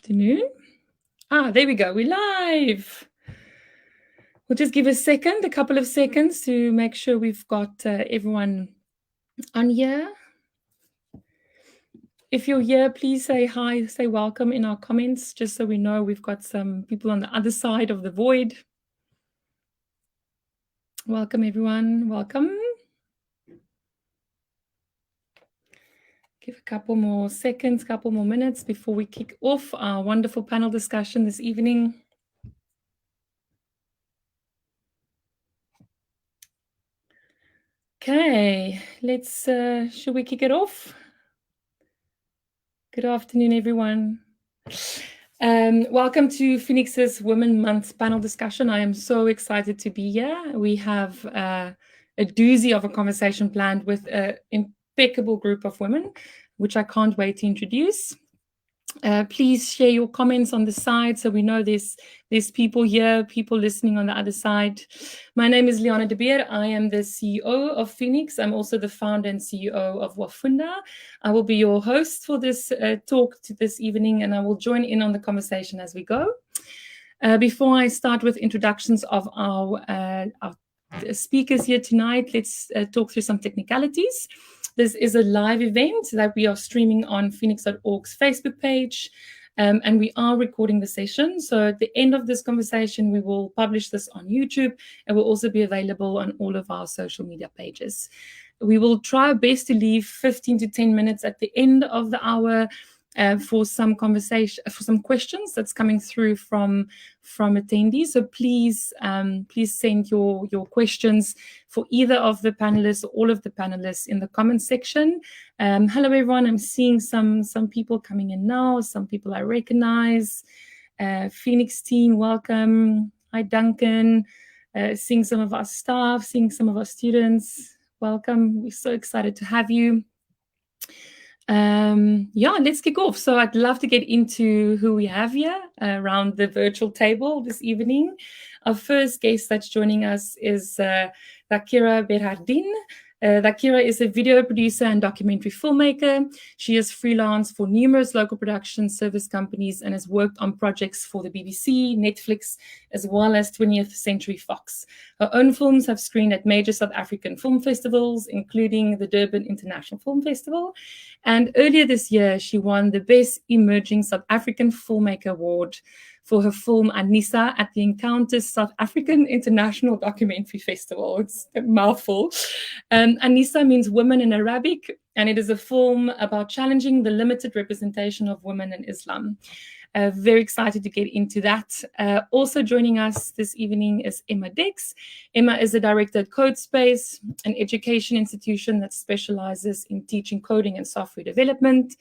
Afternoon. There we go. We're live. We'll just give a couple of seconds to make sure we've got everyone on here. If you're here, please say hi, say welcome in our comments, just so we know we've got some people on the other side of the void. Welcome, everyone. Welcome. Give a couple more seconds, couple more minutes before we kick off our wonderful panel discussion this evening. Okay, let's, should we kick it off? Good afternoon, everyone. Welcome to Phoenix's Women Month panel discussion. I am so excited to be here. We have a doozy of a conversation planned with an impeccable group of women, which I can't wait to introduce. Please share your comments on the side so we know there's people here, people listening on the other side. My name is Leana de Beer. I am the CEO of Phoenix. I'm also the founder and CEO of Wafunda. I will be your host for this talk this evening, and I will join in on the conversation as we go. Before I start with introductions of our speakers here tonight, let's talk through some technicalities. This is a live event that we are streaming on phoenix.org's Facebook page, and we are recording the session. So at the end of this conversation, we will publish this on YouTube and will also be available on all of our social media pages. We will try our best to leave 15 to 10 minutes at the end of the hour for some conversation, for some questions that's coming through from attendees. So please send your questions for either of the panelists or all of the panelists in the comment section. Hello everyone, I'm seeing some people coming in now, some people I recognize. Phoenix team, welcome. Hi Duncan. Seeing some of our staff, seeing some of our students, welcome. We're so excited to have you. Let's kick off. So I'd love to get into who we have here around the virtual table this evening. Our first guest that's joining us is Thaakirah Behardien. Lakira is a video producer and documentary filmmaker. She has freelanced for numerous local production service companies and has worked on projects for the BBC, Netflix, as well as 20th Century Fox. Her own films have screened at major South African film festivals, including the Durban International Film Festival. And earlier this year, she won the Best Emerging South African Filmmaker Award for her film Anissa at the Encounters South African International Documentary Festival. It's a mouthful. Anissa means women in Arabic, and it is a film about challenging the limited representation of women in Islam. Very excited to get into that. Also joining us this evening is Emma Dix. Emma is a director at CodeSpace, an education institution that specializes in teaching coding and software development.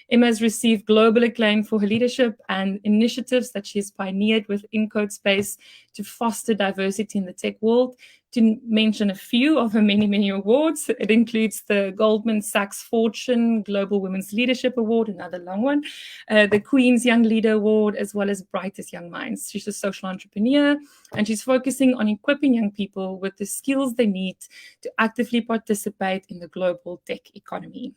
Emma has received global acclaim for her leadership and initiatives that she has pioneered within CodeSpace to foster diversity in the tech world. To mention a few of her many, many awards, it includes the Goldman Sachs Fortune Global Women's Leadership Award, another long one, the Queen's Young Leader Award, as well as Brightest Young Minds. She's a social entrepreneur, and she's focusing on equipping young people with the skills they need to actively participate in the global tech economy.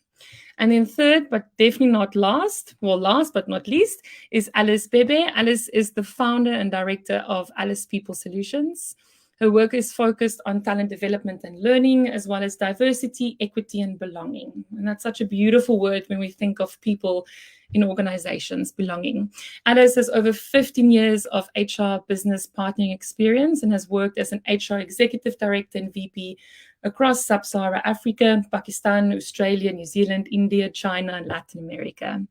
And then third, but definitely not last, last but not least, is Alice Bebe. Alice is the founder and director of Alice People Solutions. Her work is focused on talent development and learning, as well as diversity, equity, and belonging. And that's such a beautiful word when we think of people in organizations, belonging. Alice has over 15 years of HR business partnering experience and has worked as an HR executive director and VP across Sub-Saharan Africa, Pakistan, Australia, New Zealand, India, China, and Latin America.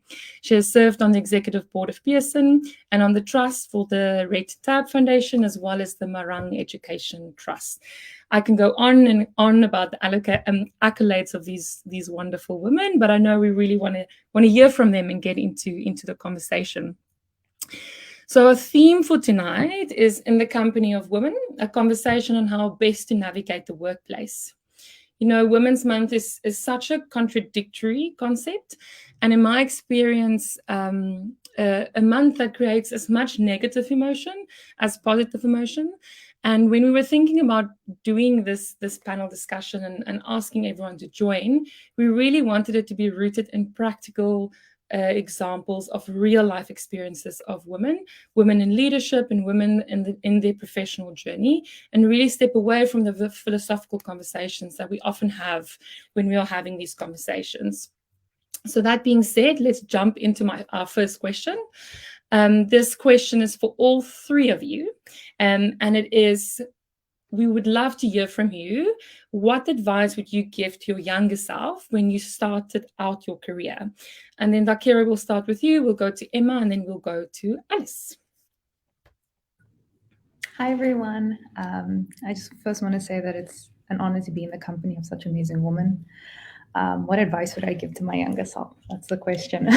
She has served on the executive board of Pearson and on the trust for the Red Tab Foundation, as well as the Marang Education Trust. I can go on and on about the accolades of these wonderful women, but I know we really want to hear from them and get into the conversation. So our theme for tonight is In the Company of Women, a conversation on how best to navigate the workplace. You know, Women's Month is such a contradictory concept. And in my experience, a month that creates as much negative emotion as positive emotion. And when we were thinking about doing this panel discussion and asking everyone to join, we really wanted it to be rooted in practical examples of real life experiences of women in leadership and women in their professional journey, and really step away from the philosophical conversations that we often have when we are having these conversations. So that being said, let's jump into our first question. This question is for all three of you, and it is, we would love to hear from you. What advice would you give to your younger self when you started out your career? And then Thaakirah, we'll start with you, we'll go to Emma, and then we'll go to Alice. Hi, everyone. I just first want to say that it's an honor to be in the company of such amazing women. What advice would I give to my younger self? That's the question.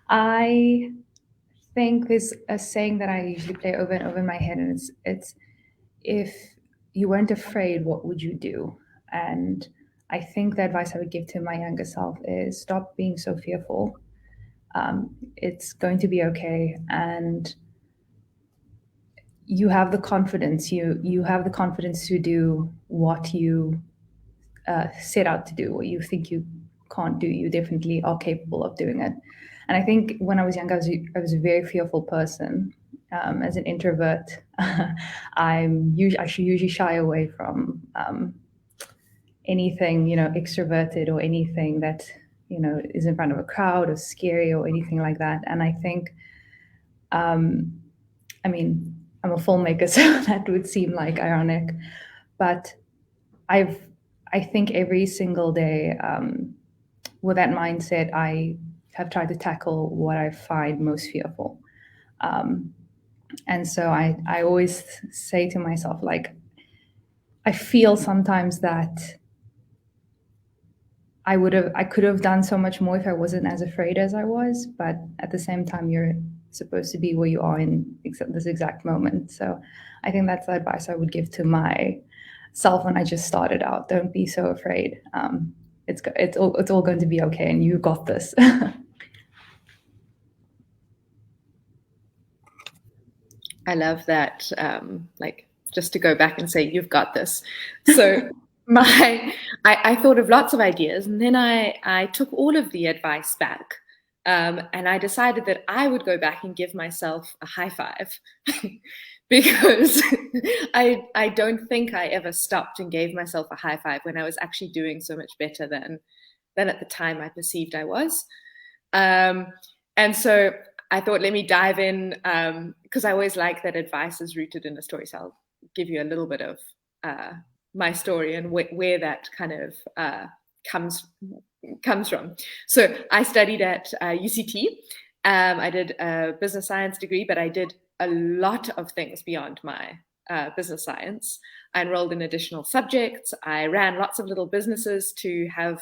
I think there's a saying that I usually play over and over in my head, and it's if you weren't afraid, what would you do? And I think the advice I would give to my younger self is stop being so fearful. It's going to be okay, and you have the confidence. You have the confidence to do what you set out to do. What you think you can't do, you definitely are capable of doing it. And I think when I was young, I was a very fearful person. As an introvert, I should usually shy away from anything, extroverted or anything that, is in front of a crowd or scary or anything like that. And I think, I'm a filmmaker, so that would seem like ironic, but I think every single day, with that mindset, I have tried to tackle what I find most fearful. And so I always say to myself, like, I feel sometimes that I could have done so much more if I wasn't as afraid as I was, but at the same time, you're supposed to be where you are in this exact moment. So I think that's the advice I would give to myself when I just started out. Don't be so afraid. It's all going to be okay, and you got this. I love that. Just to go back and say, you've got this. So I thought of lots of ideas, and then I took all of the advice back, and I decided that I would go back and give myself a high five because I don't think I ever stopped and gave myself a high five when I was actually doing so much better than at the time I perceived I was. And so I thought, let me dive in, because I always like that advice is rooted in a story. So I'll give you a little bit of my story and where that kind of comes from. So I studied at UCT. I did a business science degree, but I did a lot of things beyond my business science. I enrolled in additional subjects. I ran lots of little businesses to have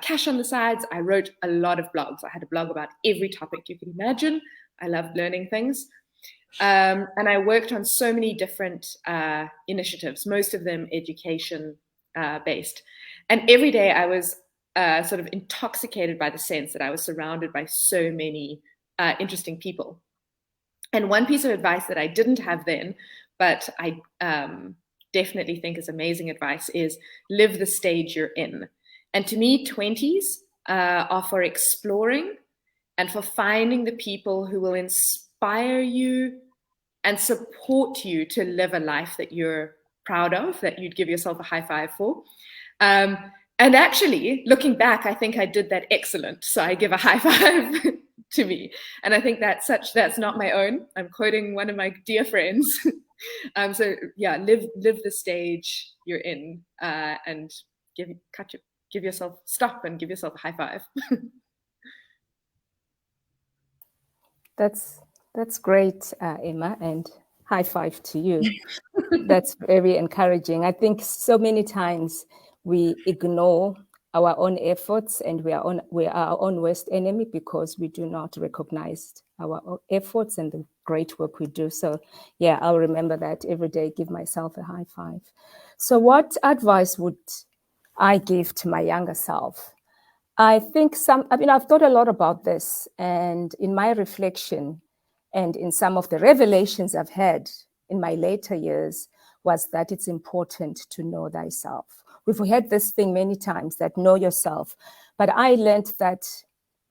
cash on the sides. I wrote a lot of blogs. I had a blog about every topic you can imagine. I loved learning things. And I worked on so many different initiatives, most of them education based. And every day I was sort of intoxicated by the sense that I was surrounded by so many interesting people. And one piece of advice that I didn't have then, but I definitely think is amazing advice, is live the stage you're in. And to me, 20s are for exploring and for finding the people who will inspire you and support you to live a life that you're proud of, that you'd give yourself a high five for. And actually, looking back, I think I did that excellent. So I give a high five to me. And I think that's not my own. I'm quoting one of my dear friends. So yeah, live the stage you're in, and stop and give yourself a high five. That's great, Emma, and high five to you. That's very encouraging. I think so many times we ignore our own efforts, and we are our own worst enemy because we do not recognize our efforts and the great work we do. So yeah, I'll remember that every day, give myself a high five. So what advice would I give to my younger self? I think I've thought a lot about this, and in my reflection and in some of the revelations I've had in my later years was that it's important to know thyself. We've heard this thing many times, that know yourself, but I learned that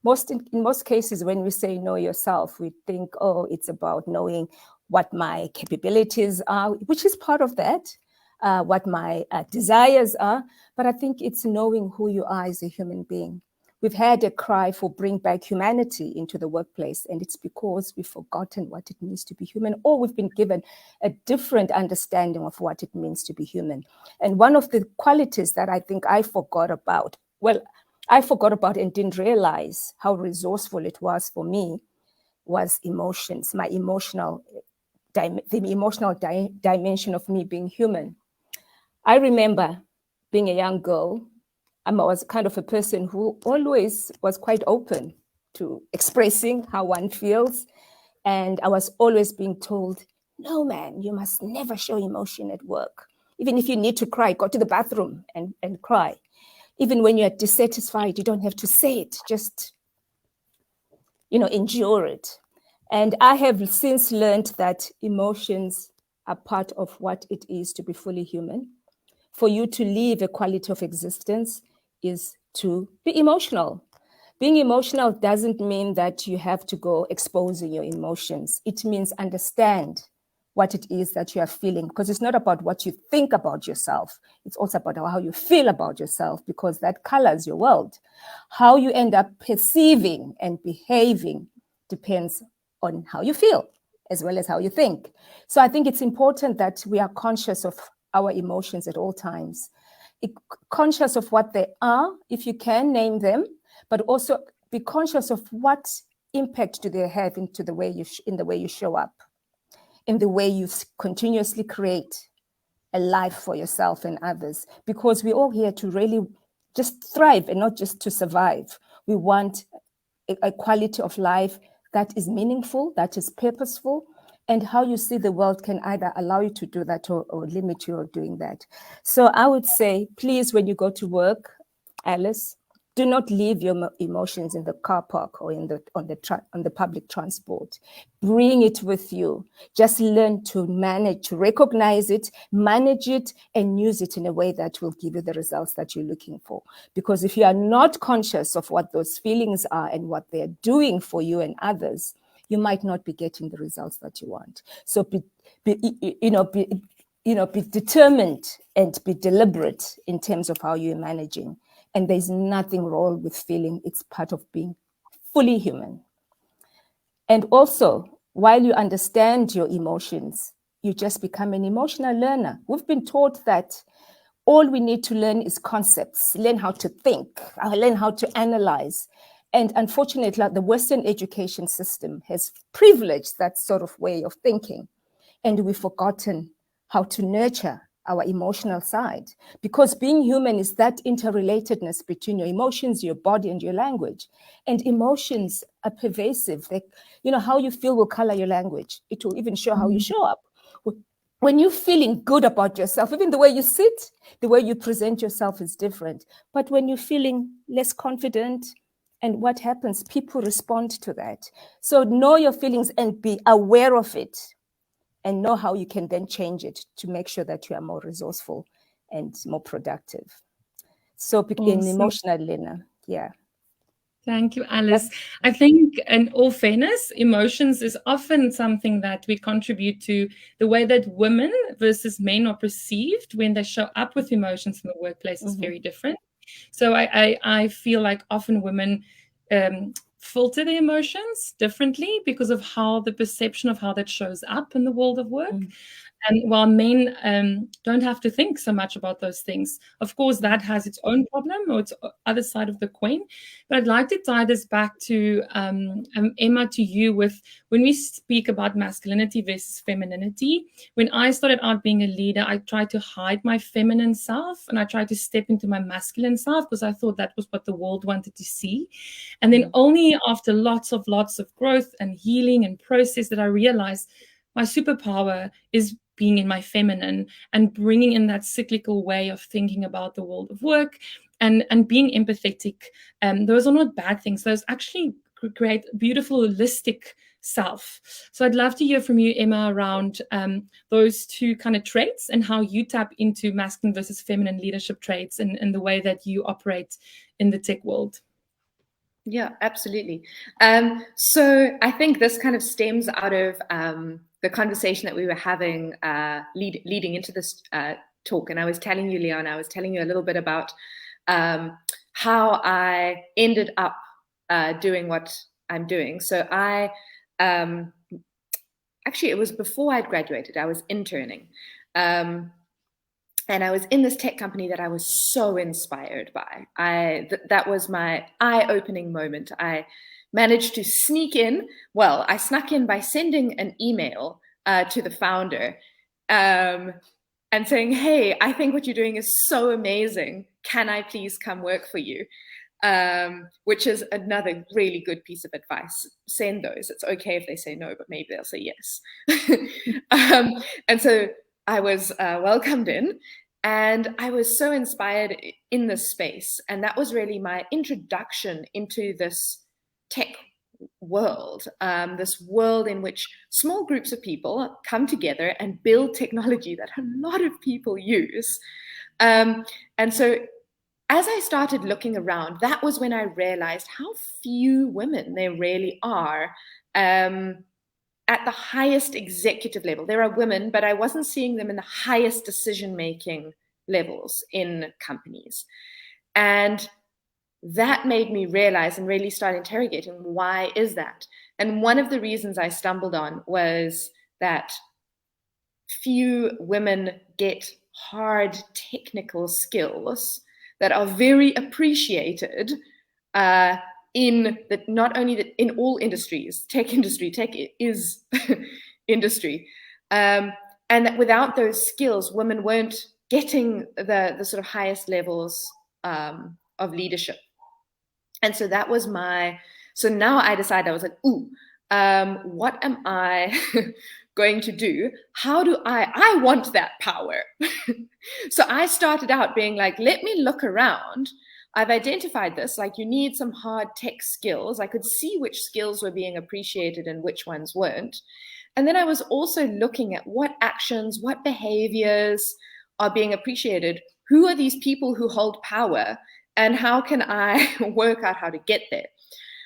in most cases, when we say know yourself, we think, oh, it's about knowing what my capabilities are, which is part of that, what my desires are. But I think it's knowing who you are as a human being. We've had a cry for bring back humanity into the workplace, and it's because we've forgotten what it means to be human, or we've been given a different understanding of what it means to be human. And one of the qualities that I think I forgot about and didn't realize how resourceful it was for me was emotions, the emotional dimension of me being human. I remember being a young girl, I was kind of a person who always was quite open to expressing how one feels. And I was always being told, no, man, you must never show emotion at work. Even if you need to cry, go to the bathroom and cry. Even when you're dissatisfied, you don't have to say it, just, endure it. And I have since learned that emotions are part of what it is to be fully human. For you to live a quality of existence is to be emotional. Being emotional doesn't mean that you have to go exposing your emotions. It means understand what it is that you are feeling, because it's not about what you think about yourself. It's also about how you feel about yourself, because that colors your world. How you end up perceiving and behaving depends on how you feel as well as how you think. So I think it's important that we are conscious of our emotions at all times, conscious of what they are, if you can name them, but also be conscious of what impact do they have into the way in the way you show up, in the way you continuously create a life for yourself and others, because we're all here to really just thrive and not just to survive. We want a quality of life that is meaningful, that is purposeful, and how you see the world can either allow you to do that or limit you of doing that. So I would say, please, when you go to work, Alice, do not leave your emotions in the car park or on the public transport. Bring it with you. Just learn to manage, to recognize it, manage it, and use it in a way that will give you the results that you're looking for. Because if you are not conscious of what those feelings are and what they're doing for you and others, you might not be getting the results that you want. So be determined and be deliberate in terms of how you're managing. And there's nothing wrong with feeling. It's part of being fully human. And also, while you understand your emotions, you just become an emotional learner. We've been taught that all we need to learn is concepts, learn how to think, learn how to analyze. And unfortunately, the Western education system has privileged that sort of way of thinking. And we've forgotten how to nurture our emotional side, because being human is that interrelatedness between your emotions, your body, and your language. And emotions are pervasive. How you feel will color your language. It will even show how you show up. When you're feeling good about yourself, even the way you sit, the way you present yourself is different. But when you're feeling less confident, and what happens, people respond to that. So know your feelings and be aware of it, and know how you can then change it to make sure that you are more resourceful and more productive. So in emotional learner, yeah. Thank you, Alice. I think, in all fairness, emotions is often something that we contribute to the way that women versus men are perceived when they show up with emotions in the workplace is very different. So I feel like often women filter their emotions differently because of how the perception of how that shows up in the world of work. And while men don't have to think so much about those things, of course, that has its own problem or its other side of the coin. But I'd like to tie this back to Emma, to you, with when we speak about masculinity versus femininity. When I started out being a leader, I tried to hide my feminine self and I tried to step into my masculine self because I thought that was what the world wanted to see. And then only after lots of growth and healing and process that I realized my superpower is being in my feminine and bringing in that cyclical way of thinking about the world of work and being empathetic. Those are not bad things. Those actually create beautiful, holistic self. So I'd love to hear from you, Emma, around those two kind of traits and how you tap into masculine versus feminine leadership traits and the way that you operate in the tech world. Yeah, absolutely. So I think this kind of stems out of the conversation that we were having leading into this talk. And I was telling you, Leana, I was telling you a little bit about how I ended up doing what I'm doing. So I actually, it was before I'd graduated. I was interning. And I was in this tech company that I was so inspired by. That was my eye-opening moment. I managed to sneak in. Well, I snuck in by sending an email to the founder and saying, hey, I think what you're doing is so amazing. Can I please come work for you? Which is another really good piece of advice. Send those. It's okay if they say no, but maybe they'll say yes. And so I was welcomed in, and I was so inspired in this space. And that was really my introduction into this tech world, this world in which small groups of people come together and build technology that a lot of people use. And so as I started looking around, that was when I realized how few women there really are at the highest executive level. There are women, but I wasn't seeing them in the highest decision-making levels in companies. And that made me realize and really start interrogating, why is that? And one of the reasons I stumbled on was that few women get hard technical skills that are very appreciated in that, not only that in all industries, tech is industry, and that without those skills, women weren't getting the sort of highest levels of leadership. And so that was so now I decided, I was like, what am I going to do? How do I want that power? So I started out being like, let me look around. I've identified this, like you need some hard tech skills. I could see which skills were being appreciated and which ones weren't. And then I was also looking at what actions, what behaviors are being appreciated. Who are these people who hold power? And how can I work out how to get there?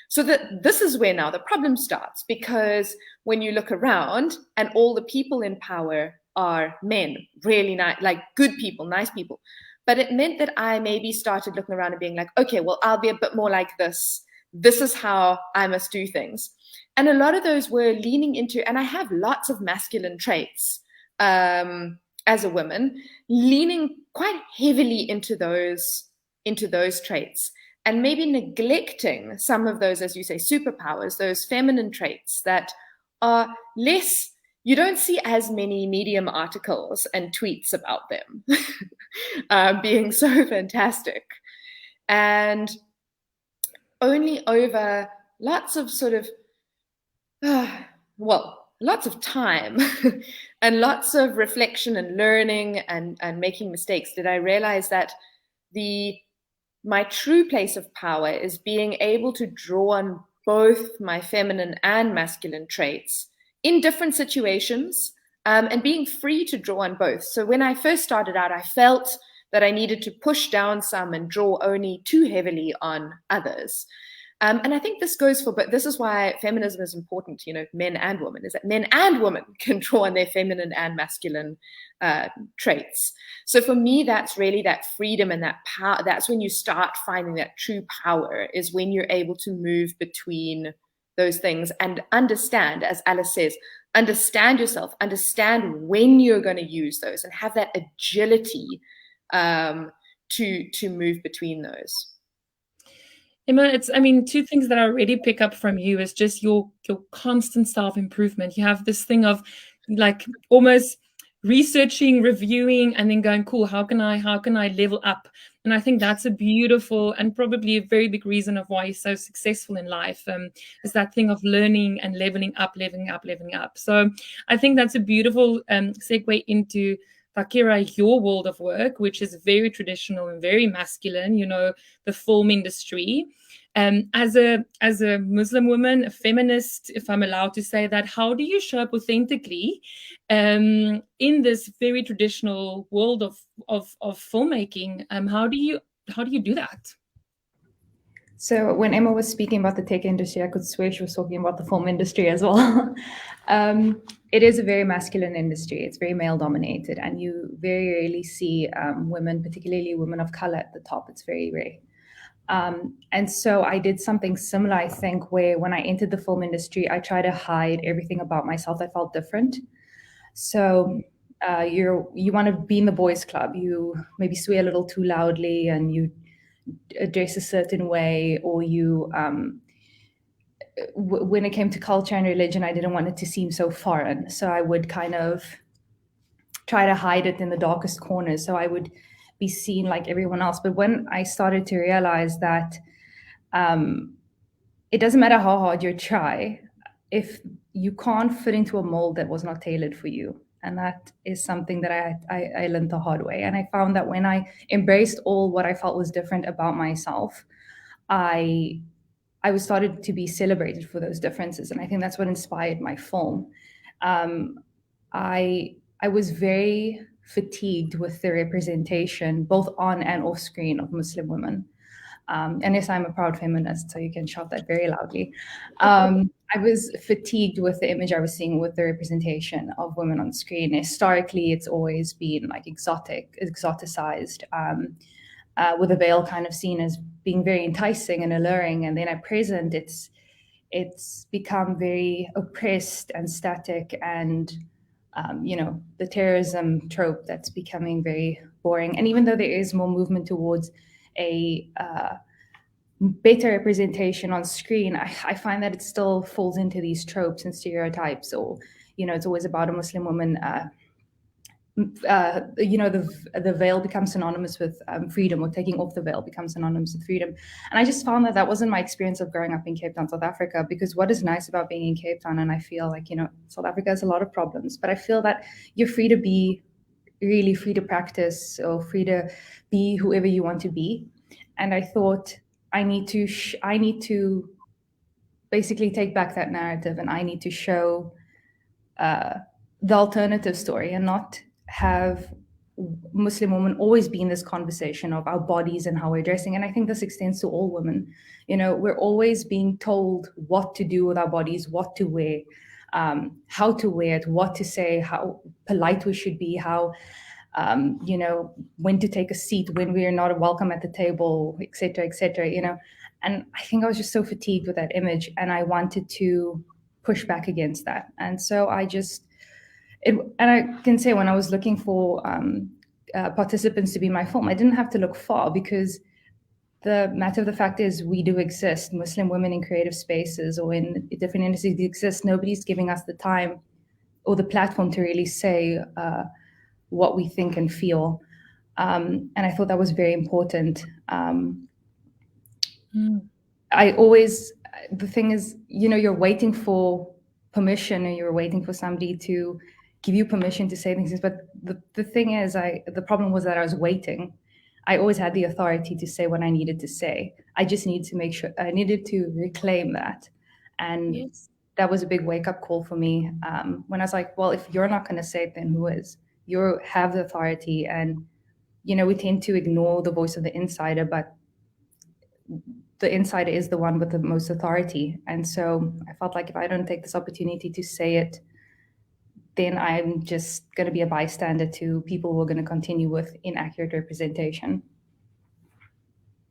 So that this is where now the problem starts, because when you look around and all the people in power are men, really nice, like good people, nice people. But it meant that I maybe started looking around and being like, okay, well, I'll be a bit more like this. This is how I must do things. And a lot of those were leaning into, and I have lots of masculine traits as a woman, leaning quite heavily into those traits, and maybe neglecting some of those, as you say, superpowers, those feminine traits that are less, you don't see as many Medium articles and tweets about them being so fantastic. And only over lots of sort of, lots of time and lots of reflection and learning and making mistakes did I realize that my true place of power is being able to draw on both my feminine and masculine traits in different situations, and being free to draw on both. So when I first started out, I felt that I needed to push down some and draw only too heavily on others. And I think this goes for, but this is why feminism is important, men and women, is that men and women can draw on their feminine and masculine traits. So for me, that's really that freedom and that power. That's when you start finding that true power, is when you're able to move between those things and understand, as Alice says, understand yourself, understand when you're going to use those, and have that agility to move between those. Emma, two things that I already pick up from you is just your constant self-improvement. You have this thing of like almost researching, reviewing, and then going, cool, how can I level up? And I think that's a beautiful and probably a very big reason of why you're so successful in life, is that thing of learning and leveling up. So I think that's a beautiful segue into Thaakirah, your world of work, which is very traditional and very masculine, the film industry. As a Muslim woman, a feminist, if I'm allowed to say that, how do you show up authentically in this very traditional world of filmmaking? How do you do that? So when Emma was speaking about the tech industry, I could swear she was talking about the film industry as well. It is a very masculine industry. It's very male dominated, and you very rarely see women, particularly women of color, at the top. It's very rare. And so I did something similar, I think, where when I entered the film industry, I tried to hide everything about myself that felt different. So you want to be in the boys' club. You maybe swear a little too loudly, and you dress a certain way, or you when it came to culture and religion, I didn't want it to seem so foreign, so I would kind of try to hide it in the darkest corners, so I would be seen like everyone else. But when I started to realize that it doesn't matter how hard you try, if you can't fit into a mold that was not tailored for you. And that is something that I learned the hard way. And I found that when I embraced all what I felt was different about myself, I was started to be celebrated for those differences. And I think that's what inspired my film. I was very fatigued with the representation, both on and off screen, of Muslim women. And yes, I'm a proud feminist, so you can shout that very loudly. I was fatigued with the image I was seeing with the representation of women on screen. Historically, it's always been like exoticized, with a veil kind of seen as being very enticing and alluring. And then at present, it's become very oppressed and static, and the terrorism trope that's becoming very boring. And even though there is more movement towards a better representation on screen, I find that it still falls into these tropes and stereotypes, or it's always about a Muslim woman. The veil becomes synonymous with freedom, or taking off the veil becomes synonymous with freedom. And I just found that wasn't my experience of growing up in Cape Town, South Africa, because what is nice about being in Cape Town, and I feel like, South Africa has a lot of problems, but I feel that you're free to be, really free to practice, or free to be whoever you want to be. And I thought I need to basically take back that narrative, and I need to show the alternative story, and not have Muslim women always be in this conversation of our bodies and how we're dressing. And I think this extends to all women. We're always being told what to do with our bodies, what to wear, how to wear it, what to say, how polite we should be, how when to take a seat, when we are not welcome at the table, etc., etc. And I think I was just so fatigued with that image, and I wanted to push back against that. And so and I can say, when I was looking for participants to be in my film, I didn't have to look far, because the matter of the fact is, we do exist. Muslim women in creative spaces or in different industries exist. Nobody's giving us the time or the platform to really say what we think and feel. And I thought that was very important. The thing is, you're waiting for permission, or you're waiting for somebody to give you permission to say things. But the thing is, the problem was that I was waiting. I always had the authority to say what I needed to say. I just needed to make sure, I needed to reclaim that. And yes, that was a big wake-up call for me, when I was like, well, if you're not going to say it, then who is? You have the authority. And we tend to ignore the voice of the insider, but the insider is the one with the most authority. And so I felt like if I don't take this opportunity to say it, then I'm just going to be a bystander to people who are going to continue with inaccurate representation.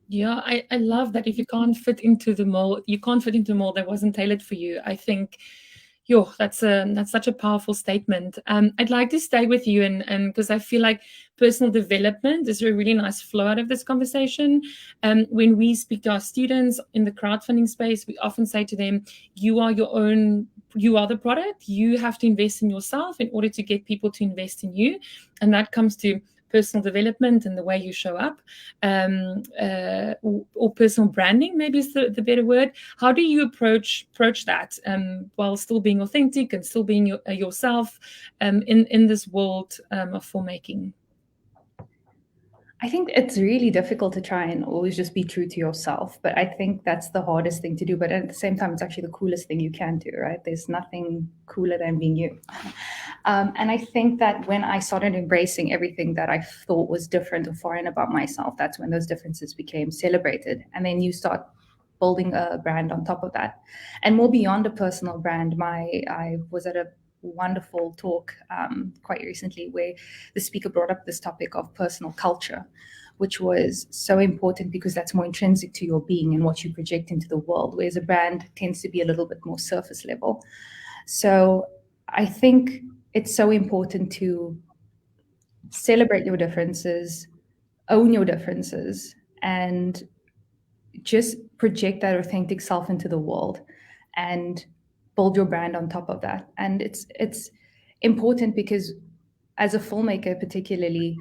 Yeah, I love that. If you can't fit into the mold, you can't fit into the mold that wasn't tailored for you. I think, that's such a powerful statement. I'd like to stay with you, and because I feel like personal development is a really nice flow out of this conversation. When we speak to our students in the crowdfunding space, we often say to them, you are the product. You have to invest in yourself in order to get people to invest in you. And that comes to personal development and the way you show up, or personal branding, maybe is the better word. How do you approach that while still being authentic and still being yourself in this world of filmmaking? I think it's really difficult to try and always just be true to yourself, but I think that's the hardest thing to do. But at the same time, it's actually the coolest thing you can do, right? There's nothing cooler than being you. And I think that when I started embracing everything that I thought was different or foreign about myself, that's when those differences became celebrated. And then you start building a brand on top of that. And more beyond a personal brand, I was at a wonderful talk quite recently where the speaker brought up this topic of personal culture, which was so important because that's more intrinsic to your being and what you project into the world, whereas a brand tends to be a little bit more surface level. So I think it's so important to celebrate your differences, own your differences, and just project that authentic self into the world and build your brand on top of that. And it's important because as a filmmaker particularly,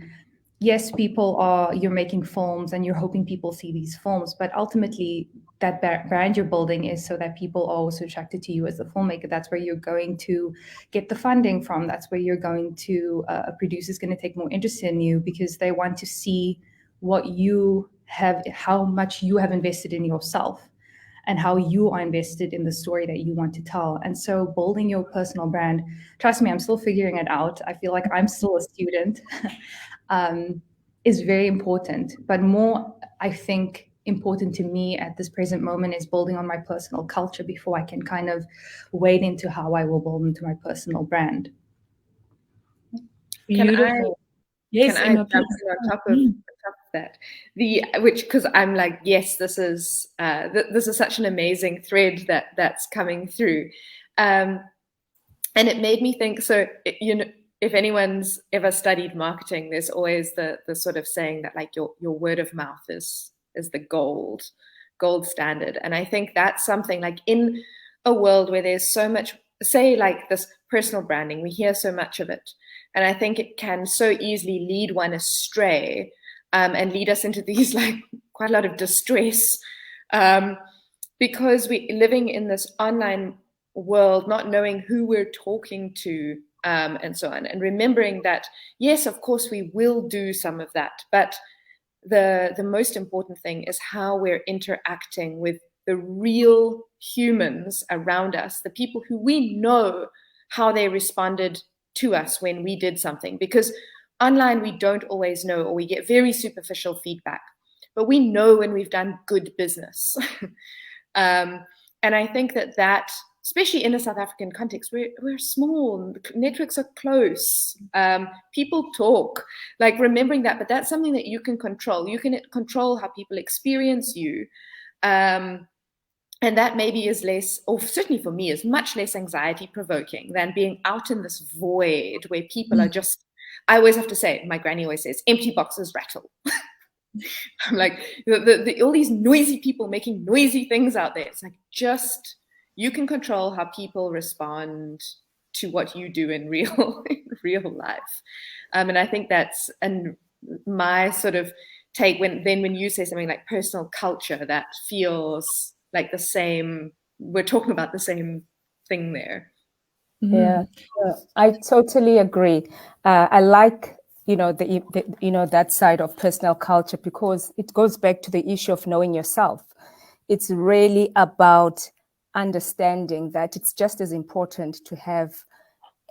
yes, you're making films and you're hoping people see these films, but ultimately that brand you're building is so that people are also attracted to you as a filmmaker. That's where you're going to get the funding from. That's where you're going to, a producer's going to take more interest in you because they want to see what you have, how much you have invested in yourself and how you are invested in the story that you want to tell. And so building your personal brand, trust me, I'm still figuring it out. I feel like I'm still a student. Is very important, but more, I think, important to me at this present moment is building on my personal culture before I can kind of wade into how I will build into my personal brand. Beautiful. Yes, can I Emma, jump please. in on top of that? Because I'm like, yes, this is such an amazing thread that's coming through, and it made me think. So if anyone's ever studied marketing, there's always the sort of saying that like your word of mouth is the gold standard. And I think that's something like in a world where there's so much, say like this personal branding, we hear so much of it. And I think it can so easily lead one astray and lead us into these like quite a lot of distress because we're living in this online world, not knowing who we're talking to and so on. And remembering that, yes, of course, we will do some of that. But the most important thing is how we're interacting with the real humans around us, the people who we know how they responded to us when we did something. Because online, we don't always know, or we get very superficial feedback. But we know when we've done good business. And I think that especially in a South African context, we're small, networks are close, people talk, like remembering that, but that's something that you can control. You can control how people experience you. And that maybe is less, or certainly for me, is much less anxiety provoking than being out in this void where people are just, I always have to say, my granny always says, empty boxes rattle. I'm like, all these noisy people making noisy things out there. It's like, just, you can control how people respond to what you do in real life. And I think that's my sort of take when you say something like personal culture, that feels like the same, we're talking about the same thing there. Yeah, I totally agree. I like, that side of personal culture because it goes back to the issue of knowing yourself. It's really about understanding that it's just as important to have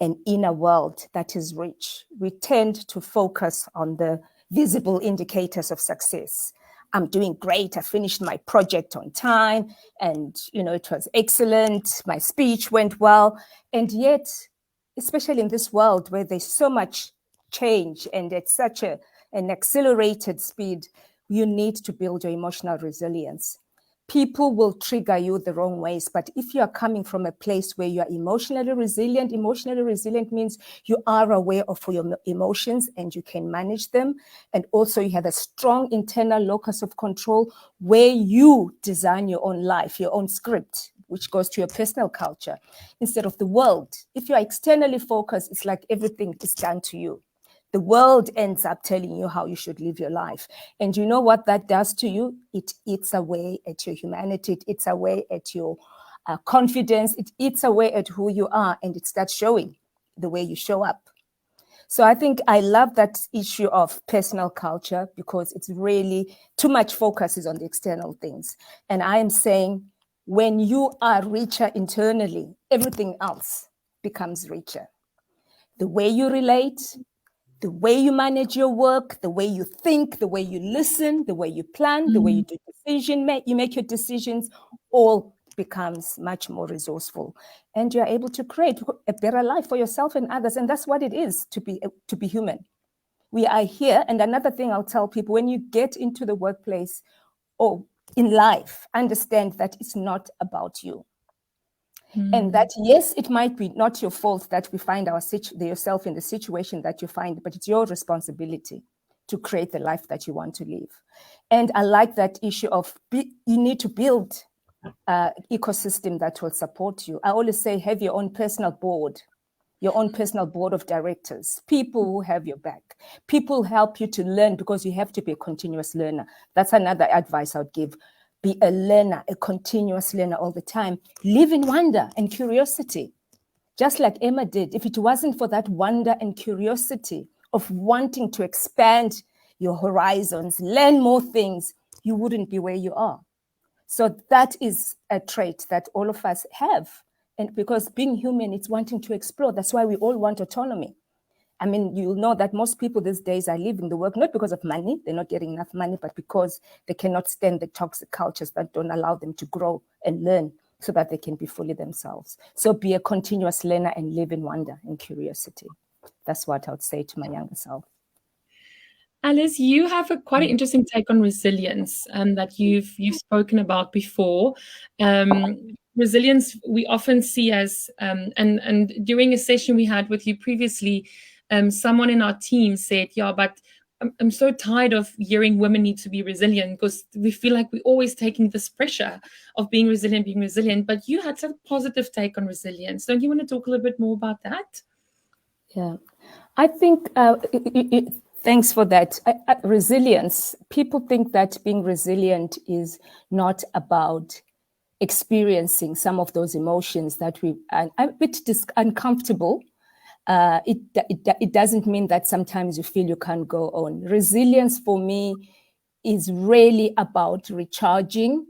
an inner world that is rich. We tend to focus on the visible indicators of success. I'm doing great. I finished my project on time and, it was excellent. My speech went well. And yet, especially in this world where there's so much change and at such an accelerated speed, you need to build your emotional resilience. People will trigger you the wrong ways. But if you are coming from a place where you are emotionally resilient means you are aware of your emotions and you can manage them. And also you have a strong internal locus of control where you design your own life, your own script, which goes to your personal culture instead of the world. If you're externally focused, it's like everything is done to you. The world ends up telling you how you should live your life. And you know what that does to you? It eats away at your humanity. It eats away at your confidence. It eats away at who you are. And it starts showing the way you show up. So I think I love that issue of personal culture because it's really too much focus is on the external things. And I am saying when you are richer internally, everything else becomes richer. The way you relate, the way you manage your work, the way you think, the way you listen, the way you plan, the way you do you make your decisions, all becomes much more resourceful. And you're able to create a better life for yourself and others. And that's what it is to be human. We are here. And another thing I'll tell people, when you get into the workplace or in life, understand that it's not about you. And that, yes, it might be not your fault that we find yourself in the situation that you find, but it's your responsibility to create the life that you want to live. And I like that issue of you need to build an ecosystem that will support you. I always say, have your own personal board of directors, people who have your back, people who help you to learn, because you have to be a continuous learner. That's another advice I would give. Be a learner, a continuous learner all the time. Live in wonder and curiosity, just like Emma did. If it wasn't for that wonder and curiosity of wanting to expand your horizons, learn more things, you wouldn't be where you are. So that is a trait that all of us have. And because being human, it's wanting to explore. That's why we all want autonomy. I mean, you'll know that most people these days are leaving the work, not because of money, they're not getting enough money, but because they cannot stand the toxic cultures that don't allow them to grow and learn so that they can be fully themselves. So be a continuous learner and live in wonder and curiosity. That's what I would say to my younger self. Alice, you have quite an interesting take on resilience that you've spoken about before. Resilience we often see as, and during a session we had with you previously, someone in our team said, yeah, but I'm so tired of hearing women need to be resilient, because we feel like we're always taking this pressure of being resilient. But you had such a positive take on resilience. Don't you want to talk a little bit more about that? Yeah, I think, thanks for that. Resilience, people think that being resilient is not about experiencing some of those emotions that we are a bit uncomfortable. It doesn't mean that sometimes you feel you can't go on. Resilience for me is really about recharging,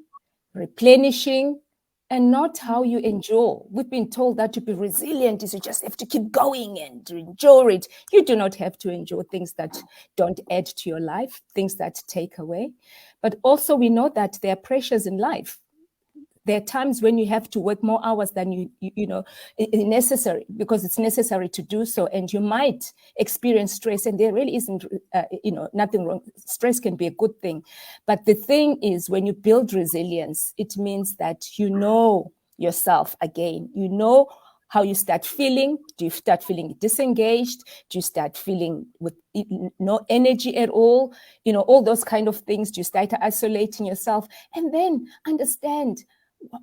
replenishing, and not how you endure. We've been told that to be resilient is you just have to keep going and to endure it. You do not have to endure things that don't add to your life, things that take away. But also we know that there are pressures in life. There are times when you have to work more hours than you know necessary, because it's necessary to do so, and you might experience stress. And there really isn't, nothing wrong. Stress can be a good thing, but the thing is, when you build resilience, it means that you know yourself again. You know how you start feeling. Do you start feeling disengaged? Do you start feeling with no energy at all? You know, all those kind of things. Do you start isolating yourself? And then understand,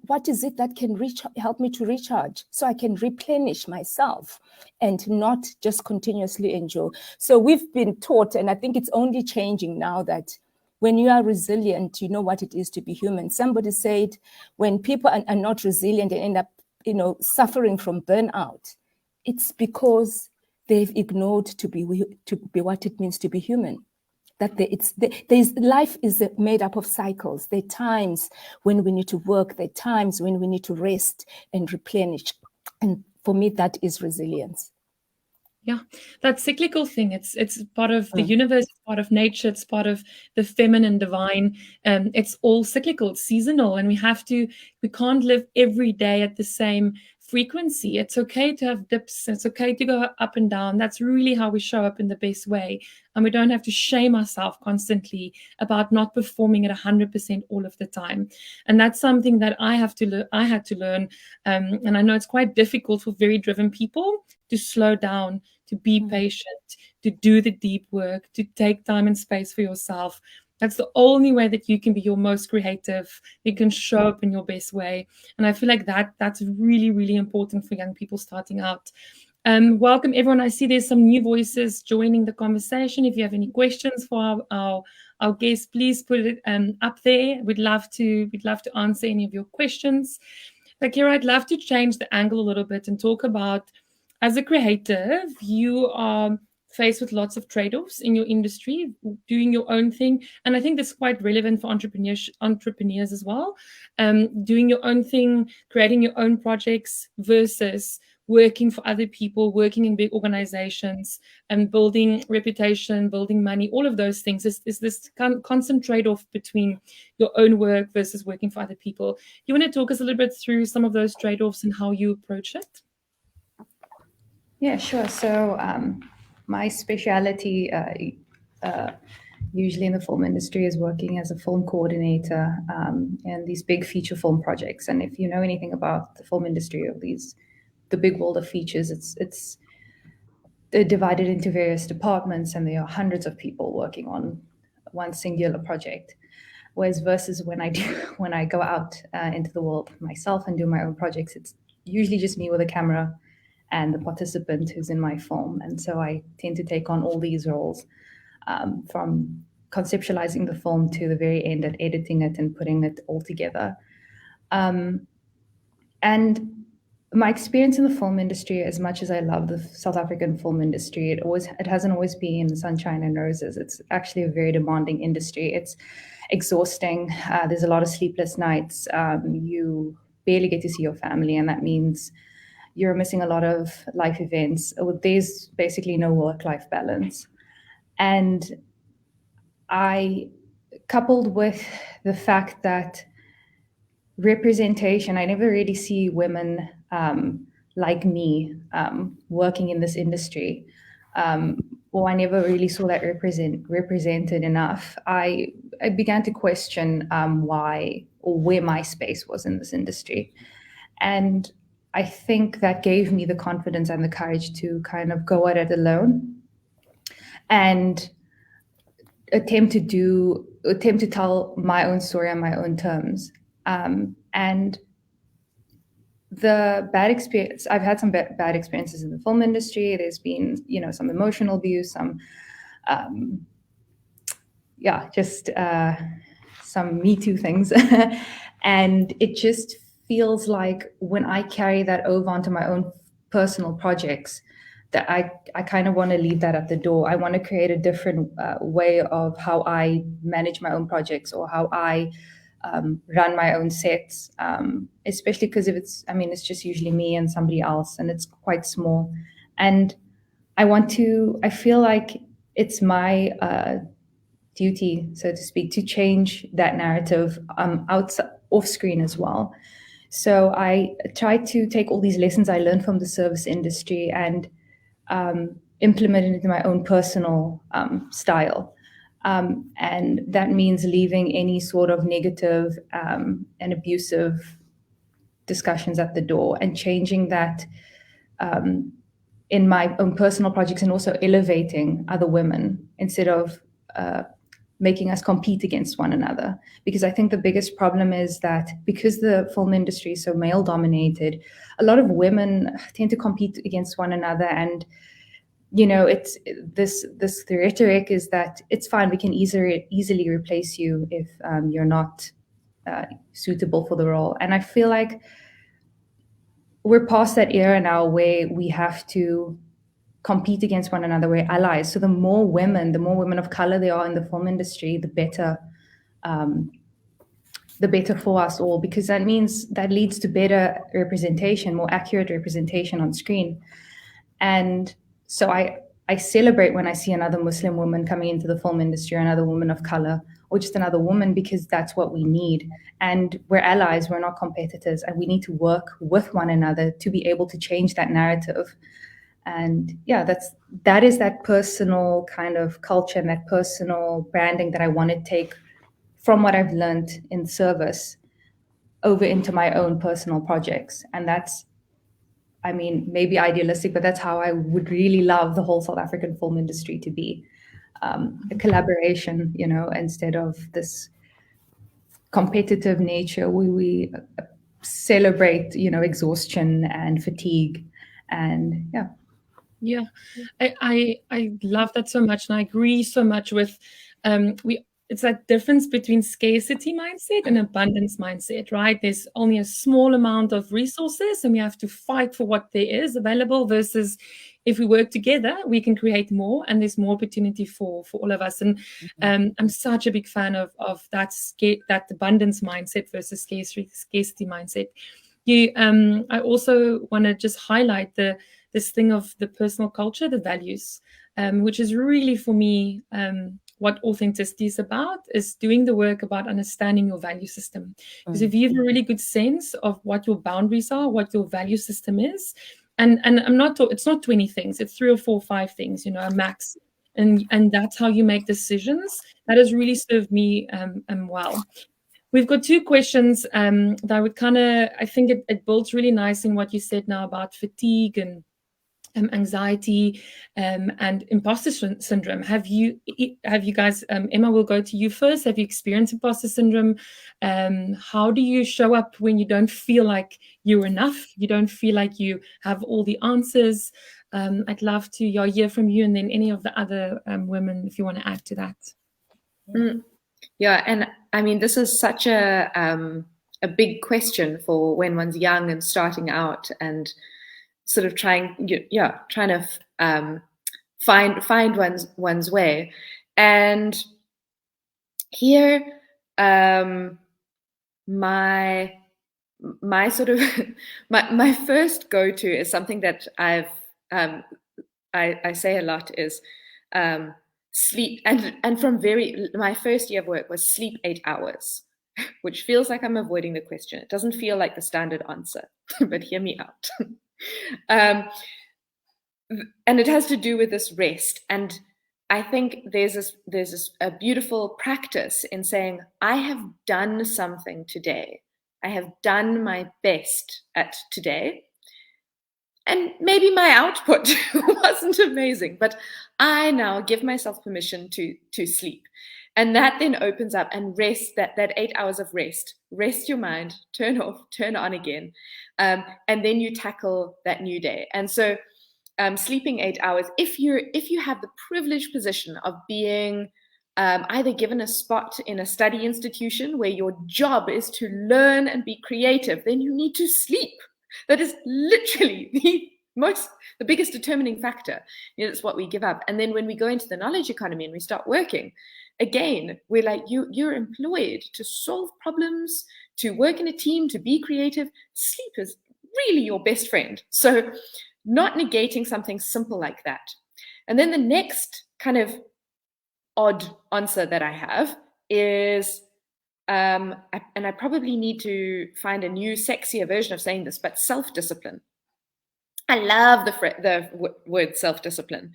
what is it that can help me to recharge so I can replenish myself and not just continuously endure? So we've been taught, and I think it's only changing now, that when you are resilient, you know what it is to be human. Somebody said when people are not resilient and end up, suffering from burnout, it's because they've ignored to be what it means to be human. That life is made up of cycles. There are times when we need to work. There are times when we need to rest and replenish. And for me, that is resilience. Yeah, that cyclical thing, it's part of the universe, it's part of nature, it's part of the feminine divine. It's all cyclical, it's seasonal, and we can't live every day at the same frequency. It's okay to have dips, it's okay to go up and down. That's really how we show up in the best way. And we don't have to shame ourselves constantly about not performing at 100% all of the time. And that's something that I had to learn. And I know it's quite difficult for very driven people to slow down, to be patient, to do the deep work, to take time and space for yourself. That's the only way that you can be your most creative. You can show up in your best way. And I feel like that's really, really important for young people starting out. Welcome, everyone. I see there's some new voices joining the conversation. If you have any questions for our guests, please put it up there. We'd love to answer any of your questions. Lakira, I'd love to change the angle a little bit and talk about, as a creative, you are faced with lots of trade-offs in your industry, doing your own thing. And I think that's quite relevant for entrepreneurs as well. Doing your own thing, creating your own projects versus working for other people, working in big organizations, and building reputation, building money, all of those things. Is this constant trade-off between your own work versus working for other people. You want to talk us a little bit through some of those trade-offs and how you approach it? Yeah, sure. So my speciality usually in the film industry is working as a film coordinator in these big feature film projects. And if you know anything about the film industry or the big world of features, it's they're divided into various departments, and there are hundreds of people working on one singular project. Whereas versus when I go out into the world myself and do my own projects, it's usually just me with a camera and the participant who's in my film. And so I tend to take on all these roles, from conceptualizing the film to the very end at editing it and putting it all together. And my experience in the film industry, as much as I love the South African film industry, it hasn't always been sunshine and roses. It's actually a very demanding industry. It's exhausting. There's a lot of sleepless nights. You barely get to see your family, and that means you're missing a lot of life events. There's basically no work-life balance. And coupled with the fact that representation, I never really see women like me working in this industry, or I never really saw that represented enough. I began to question why or where my space was in this industry. And I think that gave me the confidence and the courage to kind of go at it alone and attempt to tell my own story on my own terms. And the bad experience, I've had some bad experiences in the film industry. There's been, some emotional abuse, some Me Too things. And it just feels like when I carry that over onto my own personal projects, that I kind of want to leave that at the door. I want to create a different way of how I manage my own projects, or how I run my own sets, especially because it's just usually me and somebody else, and it's quite small. And I feel like it's my duty, so to speak, to change that narrative off screen as well. So I try to take all these lessons I learned from the service industry and implement it into my own personal style. And that means leaving any sort of negative and abusive discussions at the door, and changing that in my own personal projects, and also elevating other women instead of making us compete against one another. Because I think the biggest problem is that because the film industry is so male dominated, a lot of women tend to compete against one another. And it's this rhetoric is that it's fine, we can easily replace you if you're not suitable for the role. And I feel like we're past that era now where we have to compete against one another. We're allies. So the more women of color there are in the film industry, the better for us all, because that leads to better representation, more accurate representation on screen. And so I celebrate when I see another Muslim woman coming into the film industry, or another woman of color, or just another woman, because that's what we need. And we're allies, we're not competitors, and we need to work with one another to be able to change that narrative. And that is that personal kind of culture and that personal branding that I want to take from what I've learned in service over into my own personal projects. And that's, maybe idealistic, but that's how I would really love the whole South African film industry to be. A collaboration, instead of this competitive nature where we celebrate, exhaustion and fatigue. And yeah, I love that so much, and I agree so much with it's that difference between scarcity mindset and abundance mindset, right? There's only a small amount of resources, and we have to fight for what there is available, versus if we work together, we can create more, and there's more opportunity for all of us. And I'm such a big fan of that abundance mindset versus scarcity mindset. I also want to just highlight this thing of the personal culture, the values, which is really for me what authenticity is about, is doing the work about understanding your value system. Because if you have a really good sense of what your boundaries are, what your value system is, and it's not 20 things, it's 3 or 4 or 5 things, a max. And that's how you make decisions. That has really served me well. We've got 2 questions that would I think it builds really nice in what you said now about fatigue and anxiety and imposter syndrome. Have you guys, Emma, we'll go to you first. Have you experienced imposter syndrome? How do you show up when you don't feel like you're enough? You don't feel like you have all the answers? I'd love to hear from you, and then any of the other women, if you want to add to that. Yeah, and I mean, this is such a big question for when one's young and starting out and sort of trying to find one's way. And here, my sort of my first go-to is something that I say a lot is sleep, and from my first year of work was sleep 8 hours, which feels like I'm avoiding the question. It doesn't feel like the standard answer, but hear me out. And it has to do with this rest. And I think there's a beautiful practice in saying, I have done something today. I have done my best at today. And maybe my output wasn't amazing, but I now give myself permission to sleep. And that then opens up and rest, that 8 hours of rest. Rest your mind, turn off, turn on again. And then you tackle that new day. And so sleeping 8 hours, if you have the privileged position of being either given a spot in a study institution where your job is to learn and be creative, then you need to sleep. That is literally the biggest determining factor. It's what we give up. And then when we go into the knowledge economy and we start working, again, we're like, you're employed to solve problems, to work in a team, to be creative. Sleep is really your best friend. So not negating something simple like that. And then the next kind of odd answer that I have is, and I probably need to find a new, sexier version of saying this, but self-discipline. I love the word self-discipline,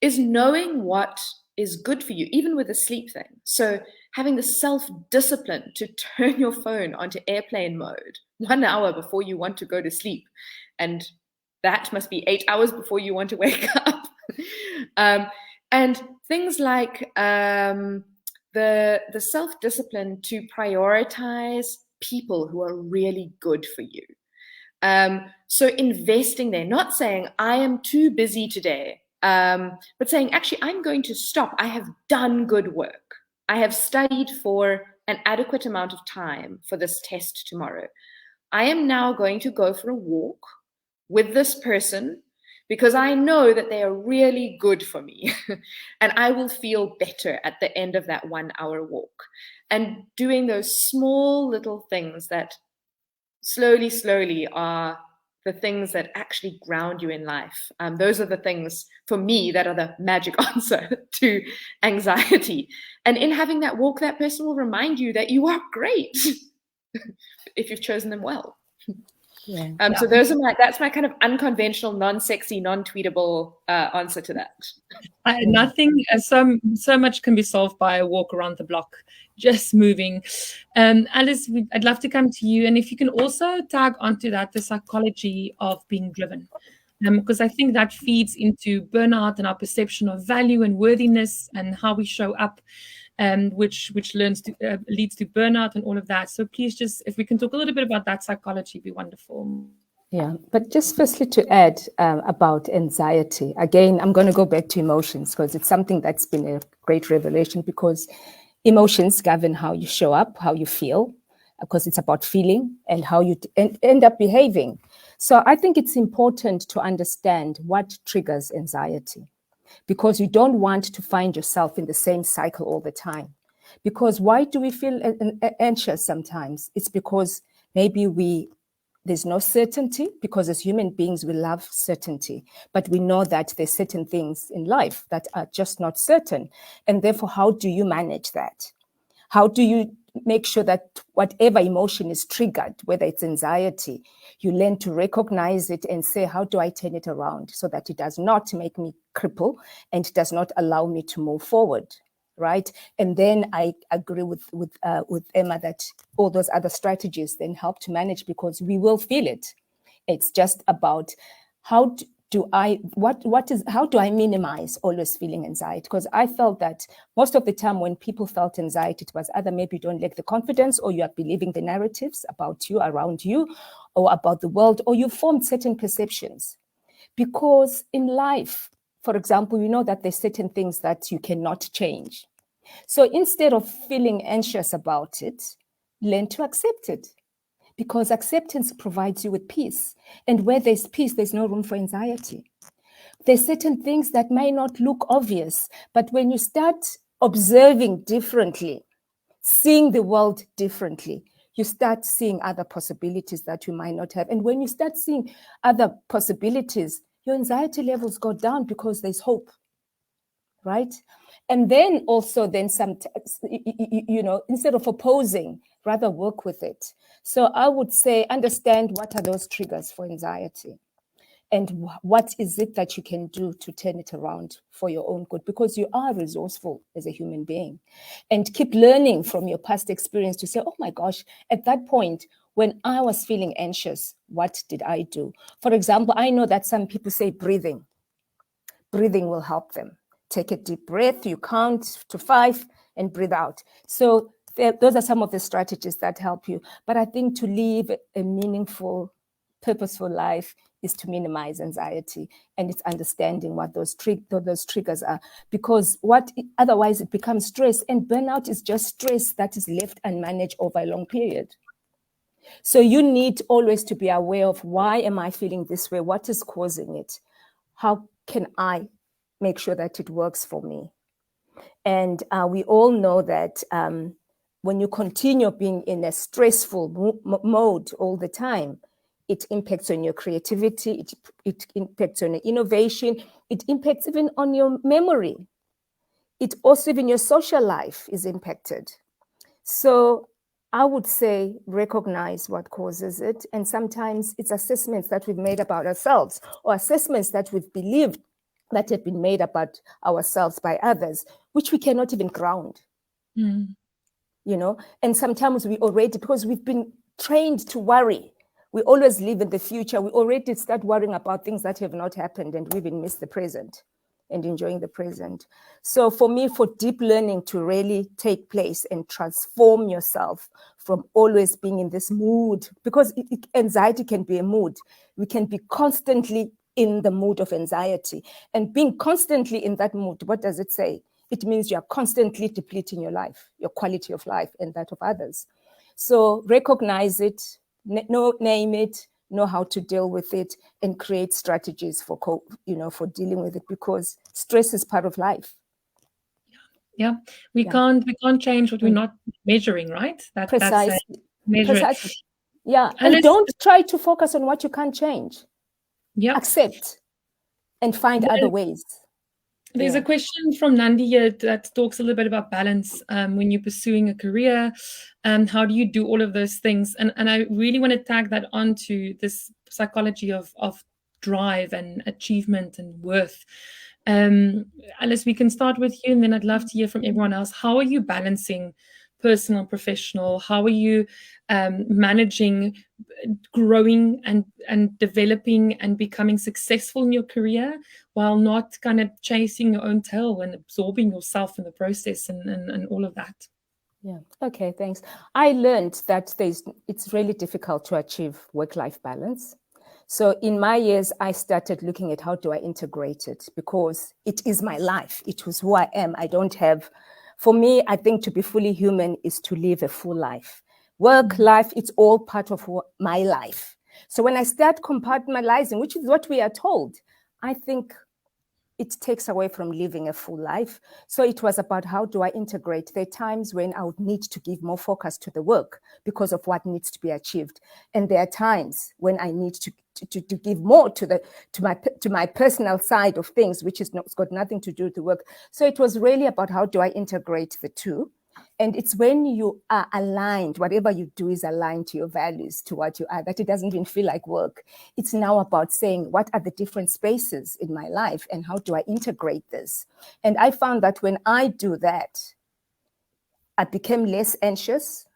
is knowing what is good for you, even with the sleep thing. So having the self-discipline to turn your phone onto airplane mode 1 hour before you want to go to sleep. And that must be 8 hours before you want to wake up. And things like the self-discipline to prioritize people who are really good for you. So investing there, not saying I am too busy today, but saying, actually, I'm going to stop. I have done good work. I have studied for an adequate amount of time for this test tomorrow. I am now going to go for a walk with this person because I know that they are really good for me and I will feel better at the end of that 1 hour walk. And doing those small little things that slowly are the things that actually ground you in life. Those are the things for me that are the magic answer to anxiety. And in having that walk, that person will remind you that you are great if you've chosen them well. Yeah. So that's my kind of unconventional, non-sexy, non-tweetable answer to that. Nothing, so much can be solved by a walk around the block, just moving. Alice, I'd love to come to you. And if you can also tag onto that, the psychology of being driven. Because I think that feeds into burnout and our perception of value and worthiness and how we show up, which leads to burnout and all of that. So please just, if we can talk a little bit about that psychology, it'd be wonderful. Yeah, but just firstly to add about anxiety, again, I'm going to go back to emotions because it's something that's been a great revelation, because emotions govern how you show up, how you feel, because it's about feeling and how you end up behaving. So I think it's important to understand what triggers anxiety, because you don't want to find yourself in the same cycle all the time. Because why do we feel anxious sometimes? It's because maybe we there's no certainty, because as human beings, we love certainty, but we know that there's certain things in life that are just not certain. And therefore, how do you manage that? How do you make sure that whatever emotion is triggered, whether it's anxiety, you learn to recognize it and say, how do I turn it around so that it does not make me cripple and does not allow me to move forward, right? And then I agree with Emma that all those other strategies then help to manage, because we will feel it. It's just about how do I minimize always feeling anxiety? Because I felt that most of the time when people felt anxiety, it was either maybe you don't lack the confidence, or you are believing the narratives about you, around you, or about the world, or you formed certain perceptions. Because in life, for example, you know that there's certain things that you cannot change. So instead of feeling anxious about it, learn to accept it. Because acceptance provides you with peace. And where there's peace, there's no room for anxiety. There's certain things that may not look obvious, but when you start observing differently, seeing the world differently, you start seeing other possibilities that you might not have. And when you start seeing other possibilities, your anxiety levels go down because there's hope, right? And then also instead of opposing, rather work with it. So I would say, understand what are those triggers for anxiety, and what is it that you can do to turn it around for your own good, because you are resourceful as a human being. And keep learning from your past experience to say, oh my gosh, at that point, when I was feeling anxious, what did I do? For example, I know that some people say breathing. Breathing will help them. Take a deep breath, you count to 5 and breathe out. So those are some of the strategies that help you. But I think to live a meaningful, purposeful life is to minimize anxiety, and it's understanding what those triggers are, because otherwise it becomes stress, and burnout is just stress that is left unmanaged over a long period. So you need always to be aware of, why am I feeling this way? What is causing it? How can I make sure that it works for me? And we all know that when you continue being in a stressful mode all the time, it impacts on your creativity, it impacts on your innovation, it impacts even on your memory. It also, even your social life is impacted. So I would say recognize what causes it. And sometimes it's assessments that we've made about ourselves, or assessments that we've believed that have been made about ourselves by others, which we cannot even ground. And sometimes we already, because we've been trained to worry, we always live in the future. We already start worrying about things that have not happened, and we even miss the present and enjoying the present. So for me, for deep learning to really take place and transform yourself from always being in this mood, because anxiety can be a mood. We can be constantly in the mood of anxiety, and being constantly in that mood, what does it say? It means you are constantly depleting your life, your quality of life, and that of others. So recognize it, name it, know how to deal with it, and create strategies for dealing with it, because stress is part of life. Yeah, we can't change what we're not measuring, right? Precisely. Measure Precisely. it. Yeah, and don't try to focus on what you can't change. Yeah, accept and find other ways. There's a question from Nandi here that talks a little bit about balance when you're pursuing a career. How do you do all of those things? And I really want to tag that onto this psychology of drive and achievement and worth. Alice, we can start with you, and then I'd love to hear from everyone else. How are you balancing personal and professional? How are you managing growing and developing and becoming successful in your career while not kind of chasing your own tail and absorbing yourself in the process and all of that? Yeah. Okay, thanks. I learned that it's really difficult to achieve work-life balance. So in my years, I started looking at how do I integrate it, because it is my life. It was who I am. For me, I think to be fully human is to live a full life. Work, life, it's all part of my life. So when I start compartmentalizing, which is what we are told, I think it takes away from living a full life. So it was about how do I integrate. There are times when I would need to give more focus to the work because of what needs to be achieved. And there are times when I need to give more to my personal side of things, which is it's got nothing to do with the work. So it was really about how do I integrate the two. And it's when you are aligned, whatever you do is aligned to your values, to what you are, that it doesn't even feel like work. It's now about saying, what are the different spaces in my life and how do I integrate this? And I found that when I do that, I became less anxious.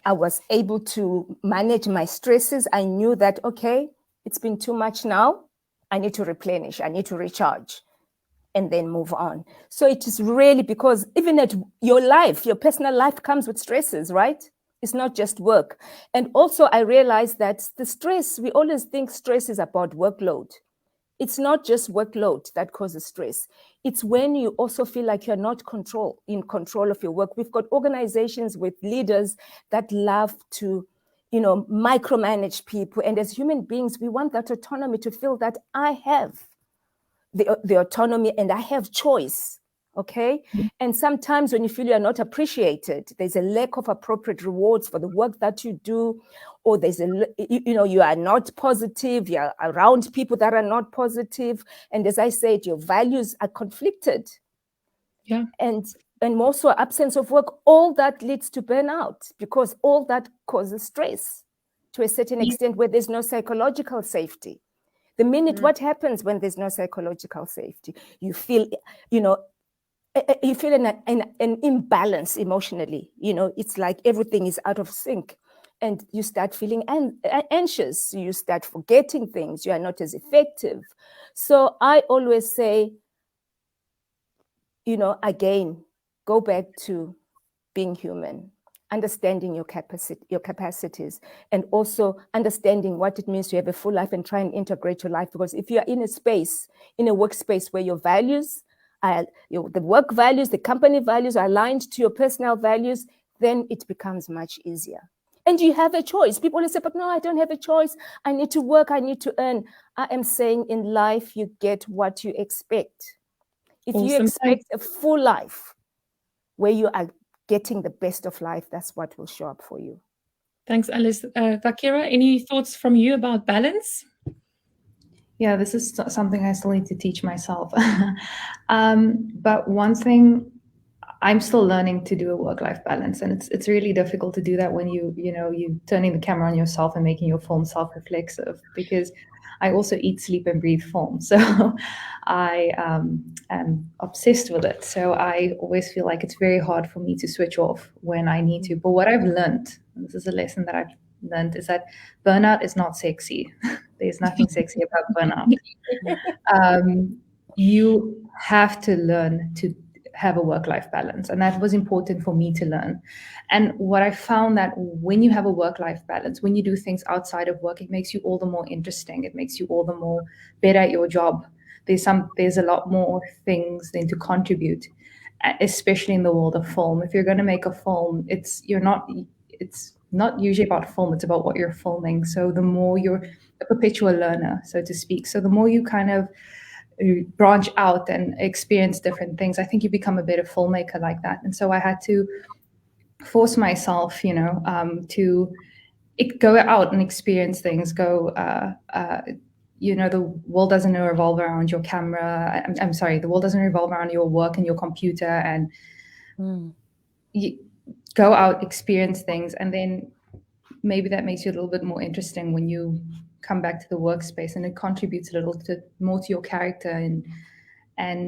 I was able to manage my stresses. I knew that, okay, it's been too much now. I need to replenish. I need to recharge. And then move on. So it is really because even at your life, your personal life comes with stresses, right? It's not just work. And also I realized that the stress, we always think stress is about workload. It's not just workload that causes stress. It's when you also feel like you're not in control of your work. We've got organizations with leaders that love to, micromanage people. And as human beings, we want that autonomy to feel that I have the autonomy and I have choice, okay? And sometimes when you feel you're not appreciated, there's a lack of appropriate rewards for the work that you do, or there's you are not positive, you're around people that are not positive. And as I said, your values are conflicted. Yeah. And also absence of work, all that leads to burnout because all that causes stress to a certain extent where there's no psychological safety. The minute, what happens when there's no psychological safety? You feel, an imbalance emotionally. It's like everything is out of sync. And you start feeling anxious. You start forgetting things. You are not as effective. So I always say, again, go back to being human. Understanding your capacities, and also understanding what it means to have a full life and try and integrate your life. Because if you are in a workspace where your values are, the work values, the company values are aligned to your personal values, then it becomes much easier. And you have a choice. People always say, but no, I don't have a choice. I need to work, I need to earn. I am saying in life, you get what you expect. If you expect a full life where you are getting the best of life, that's what will show up for you. Thanks, Alice. Thaakirah, any thoughts from you about balance? Yeah, this is something I still need to teach myself. But one thing, I'm still learning to do a work-life balance, and it's really difficult to do that when you turning the camera on yourself and making your film self-reflexive, because I also eat, sleep, and breathe film. So I am obsessed with it. So I always feel like it's very hard for me to switch off when I need to. But what I've learned, and this is a lesson that I've learned, is that burnout is not sexy. There's nothing sexy about burnout. You have to learn to have a work-life balance. And that was important for me to learn. And what I found that when you have a work-life balance, when you do things outside of work, it makes you all the more interesting. It makes you all the more better at your job. There's a lot more things then to contribute, especially in the world of film. If you're going to make a film, it's not usually about film, it's about what you're filming. So the more you're a perpetual learner, so to speak. So the more you kind of branch out and experience different things, I think you become a better filmmaker like that. And so I had to force myself, to go out and experience things. The world doesn't revolve around your camera. I'm sorry, the world doesn't revolve around your work and your computer. And you go out, experience things, and then maybe that makes you a little bit more interesting when you come back to the workspace, and it contributes a little more to your character, and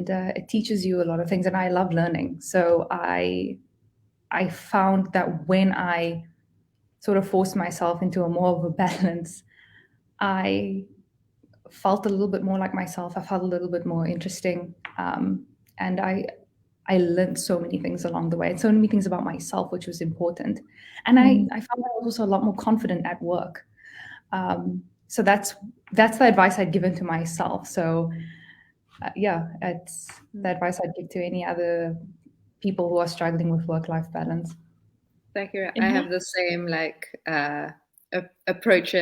it teaches you a lot of things. And I love learning. So I found that when I sort of forced myself into a more of a balance, I felt a little bit more like myself. I felt a little bit more interesting. And I learned so many things along the way, and so many things about myself, which was important. And I found that I was also a lot more confident at work. So that's the advice I'd given to myself. So it's the advice I'd give to any other people who are struggling with work-life balance. Thaakirah, I have the same approach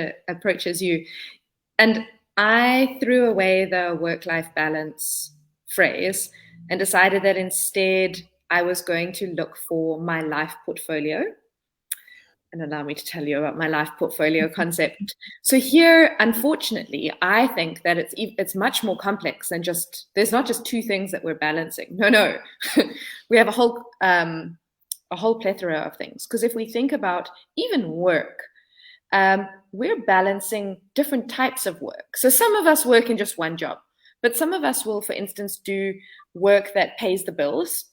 as you, and I threw away the work-life balance phrase and decided that instead I was going to look for my life portfolio. And allow me to tell you about my life portfolio concept. So here, unfortunately, I think that it's much more complex than just, there's not just two things that we're balancing. No. We have a whole plethora of things. Because if we think about even work, we're balancing different types of work. So some of us work in just one job, but some of us will, for instance, do work that pays the bills,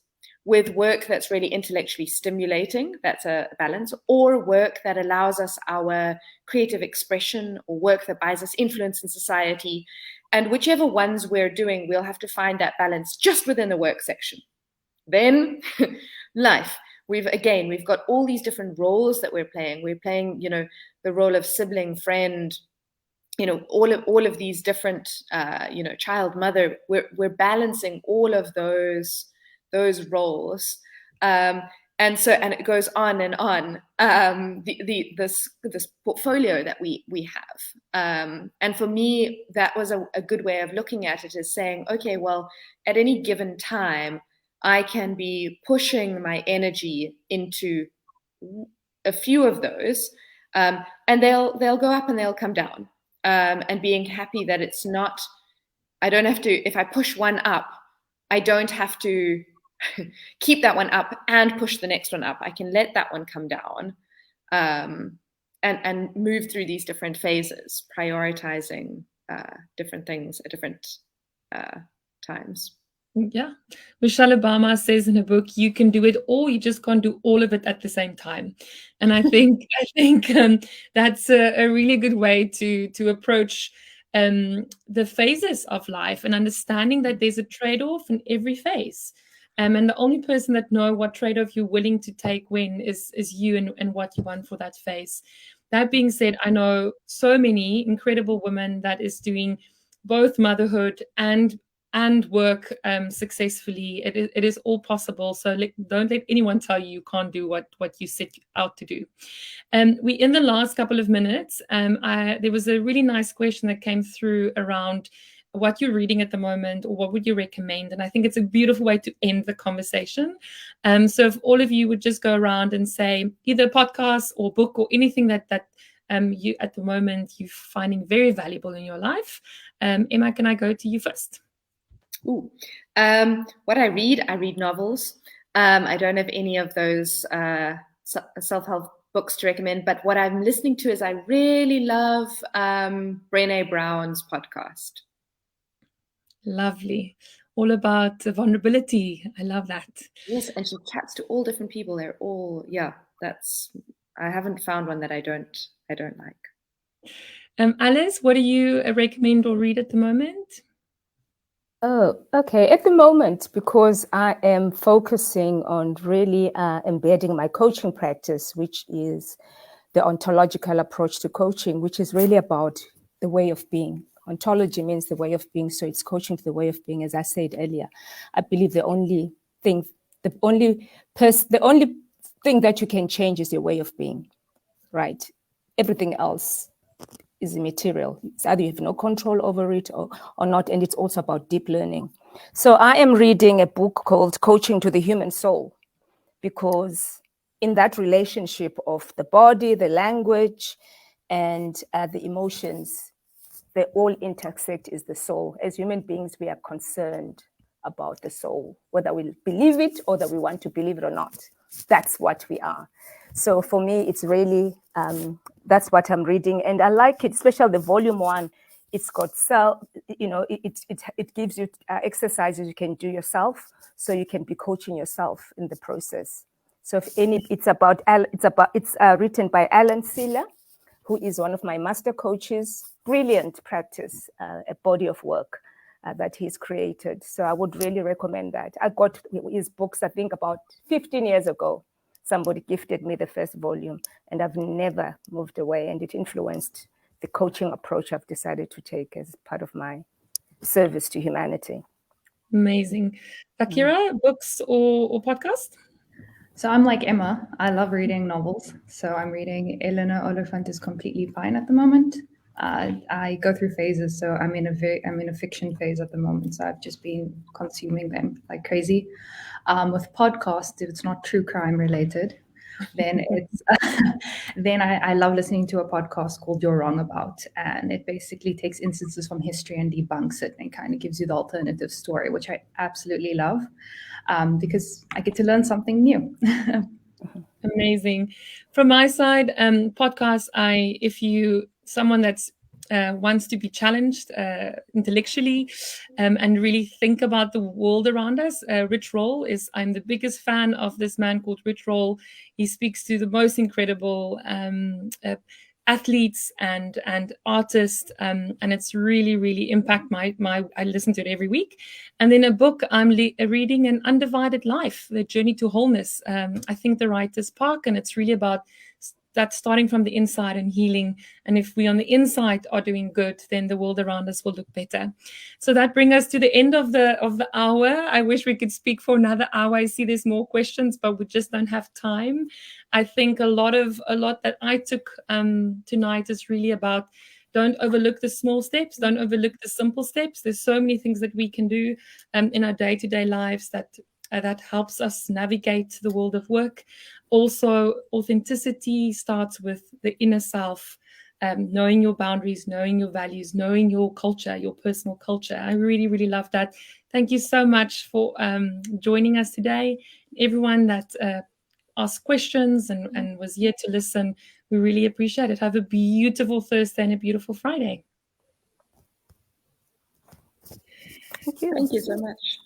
with work that's really intellectually stimulating, that's a balance, or work that allows us our creative expression, or work that buys us influence in society. And whichever ones we're doing, we'll have to find that balance just within the work section. Then life. We've got all these different roles that we're playing. We're playing, the role of sibling, friend, all of these different, child, mother. We're balancing all of those roles, and it goes on and on. This portfolio that we have, and for me, that was a good way of looking at it, is saying, okay, well, at any given time, I can be pushing my energy into a few of those, and they'll go up and they'll come down, and being happy that it's not. I don't have to. If I push one up, I don't have to keep that one up and push the next one up. I can let that one come down, and move through these different phases, prioritizing different things at different times. Yeah. Michelle Obama says in her book, you can do it all, you just can't do all of it at the same time. And I think that's a really good way to approach the phases of life, and understanding that there's a trade-off in every phase. And the only person that know what trade-off you're willing to take when is you, and what you want for that phase. That being said, I know so many incredible women that is doing both motherhood and work successfully. It is all possible. So don't let anyone tell you can't do what you set out to do. We in the last couple of minutes, there was a really nice question that came through around what you're reading at the moment, or what would you recommend? And I think it's a beautiful way to end the conversation. So if all of you would just go around and say either a podcast or book or anything that you at the moment you're finding very valuable in your life. Emma, can I go to you first? Ooh. What I read novels. I don't have any of those self-help books to recommend, but what I'm listening to is I really love Brené Brown's podcast. Lovely. All about vulnerability. I love that. Yes, and she chats to all different people. They're all, I haven't found one that I don't like. Alice, what do you recommend or read at the moment? Oh, okay. At the moment, because I am focusing on really embedding my coaching practice, which is the ontological approach to coaching, which is really about the way of being. Ontology means the way of being, so it's coaching to the way of being. As I said earlier, I believe the only thing that you can change is your way of being, right? Everything else is immaterial. It's either you have no control over it or not, and it's also about deep learning. So I am reading a book called Coaching to the Human Soul, because in that relationship of the body, the language, and the emotions, they all intersect is the soul. As human beings, we are concerned about the soul, whether we believe it or that we want to believe it or not. That's what we are. So for me, it's really, that's what I'm reading. And I like it, especially the volume 1. It's got it gives you exercises you can do yourself, so you can be coaching yourself in the process. So it's written by Alan Siller, who is one of my master coaches. Brilliant practice, a body of work that he's created. So I would really recommend that. I got his books, I think, about 15 years ago. Somebody gifted me the first volume, and I've never moved away. And it influenced the coaching approach I've decided to take as part of my service to humanity. Amazing. Thaakirah, books or podcast? So I'm like Emma. I love reading novels. So I'm reading Eleanor Oliphant is Completely Fine at the moment. I go through phases, so I'm in a fiction phase at the moment. So I've just been consuming them like crazy. With podcasts, if it's not true crime related, then it's then I love listening to a podcast called You're Wrong About, and it basically takes instances from history and debunks it and kind of gives you the alternative story, which I absolutely love, because I get to learn something new. Amazing. From my side, podcasts, if you someone that's wants to be challenged intellectually and really think about the world around us, Rich Roll I'm the biggest fan of this man called Rich Roll. He speaks to the most incredible athletes and artists, and it's really impact my I listen to it every week. And then a book I'm reading, An Undivided Life, The Journey to Wholeness. I think the writer's Park, and it's really about that starting from the inside and healing. And if we on the inside are doing good, then the world around us will look better. So that brings us to the end of the hour. I wish we could speak for another hour. I see there's more questions, but we just don't have time. I think a lot that I took tonight is really about don't overlook the small steps, don't overlook the simple steps. There's so many things that we can do in our day-to-day lives that helps us navigate the world of work. Also, authenticity starts with the inner self, knowing your boundaries, knowing your values, knowing your culture, your personal culture. I really love that. Thank you so much for joining us today. Everyone that asked questions and was here to listen, we really appreciate it. Have a beautiful Thursday and a beautiful Friday. Thank you. Thank you so much.